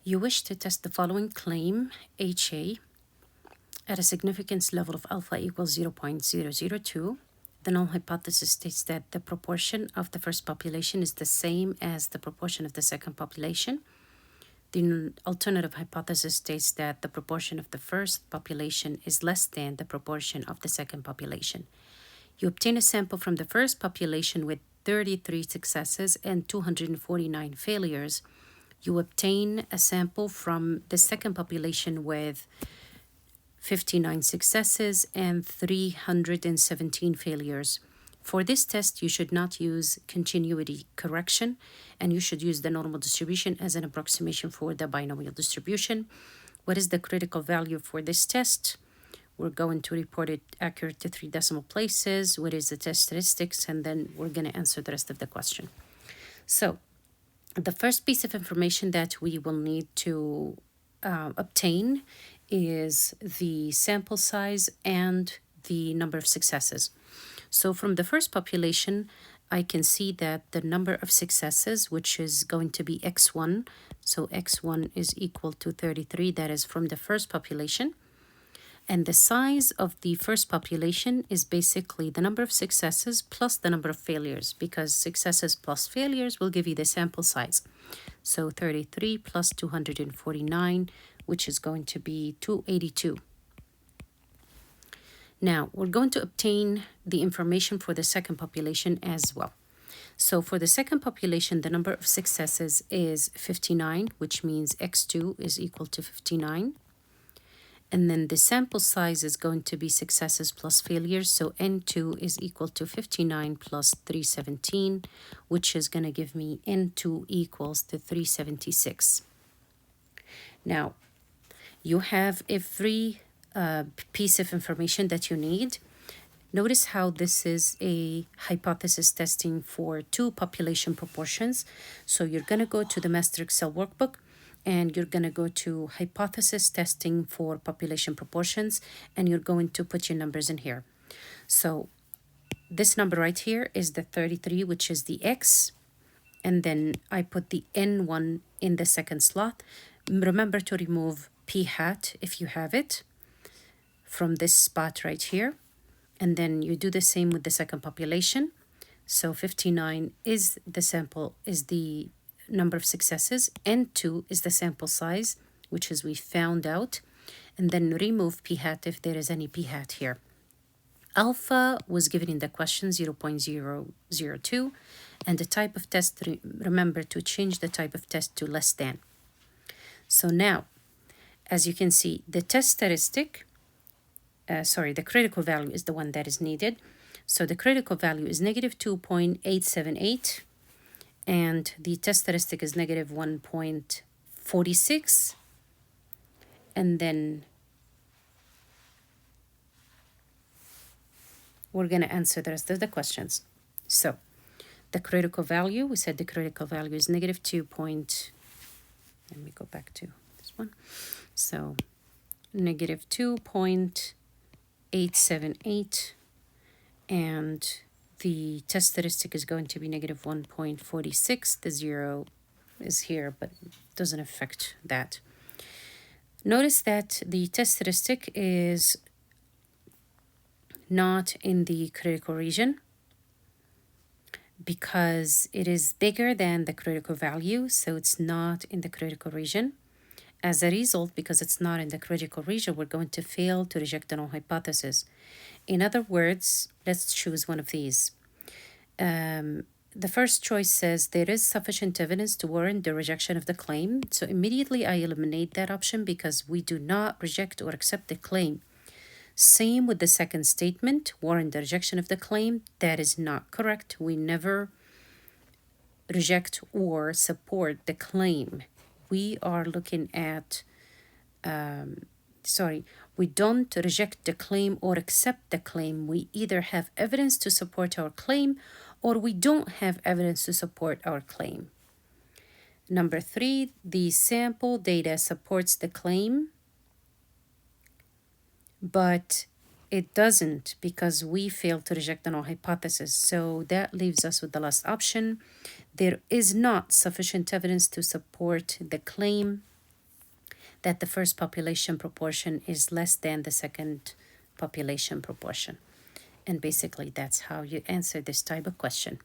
You wish to test the following claim, HA, at a significance level of alpha equals 0.002. The null hypothesis states that the proportion of the first population is the same as the proportion of the second population. The alternative hypothesis states that the proportion of the first population is less than the proportion of the second population. You obtain a sample from the first population with 33 successes and 249 failures. You obtain a sample from the second population with 59 successes and 317 failures. For this test, you should not use continuity correction, and you should use the normal distribution as an approximation for the binomial distribution. What is the critical value for this test? We're going to report it accurate to 3 decimal places. What is the test statistics? And then we're going to answer the rest of the question. So the first piece of information that we will need to obtain is the sample size and the number of successes. So from the first population, I can see that the number of successes, which is going to be x1, so x1 is equal to 33, that is from the first population. And the size of the first population is basically the number of successes plus the number of failures, because successes plus failures will give you the sample size. So 33 plus 249, which is going to be 282. Now, we're going to obtain the information for the second population as well. So for the second population, the number of successes is 59, which means x2 is equal to 59. And then the sample size is going to be successes plus failures. So N2 is equal to 59 plus 317, which is going to give me N2 equals to 376. Now, you have every piece of information that you need. Notice how this is a hypothesis testing for 2 population proportions. So you're going to go to the Master Excel workbook, and you're going to go to hypothesis testing for population proportions, and you're going to put your numbers in here. So this number right here is the 33, which is the x, and then I put the n1 in the second slot. Remember to remove p hat if you have it from this spot right here, and then you do the same with the second population. So 59 is the sample, is the number of successes, N2 is the sample size, which is we found out, and then remove p hat if there is any p hat here. Alpha was given in the question 0.002, and the type of test, remember to change the type of test to less than. So now, as you can see, the test statistic, the critical value is the one that is needed. So the critical value is negative 2.878. And the test statistic is negative 1.46. And then we're going to answer the rest of the questions. So the critical value, we said the critical value is negative 2. Let me go back to this one. So negative 2.878, and the test statistic is going to be negative 1.46. The 0 is here, but it doesn't affect that. Notice that the test statistic is not in the critical region because it is bigger than the critical value, so it's not in the critical region. As a result, because it's not in the critical region, we're going to fail to reject the null hypothesis. In other words, let's choose one of these. The first choice says there is sufficient evidence to warrant the rejection of the claim. So immediately I eliminate that option because we do not reject or accept the claim. Same with the second statement, warrant the rejection of the claim. That is not correct. We never reject or support the claim. We are looking at, we don't reject the claim or accept the claim. We either have evidence to support our claim or we don't have evidence to support our claim. Number 3, the sample data supports the claim, but it doesn't because we failed to reject the null hypothesis. So that leaves us with the last option. There is not sufficient evidence to support the claim. that the first population proportion is less than the second population proportion. And basically, that's how you answer this type of question.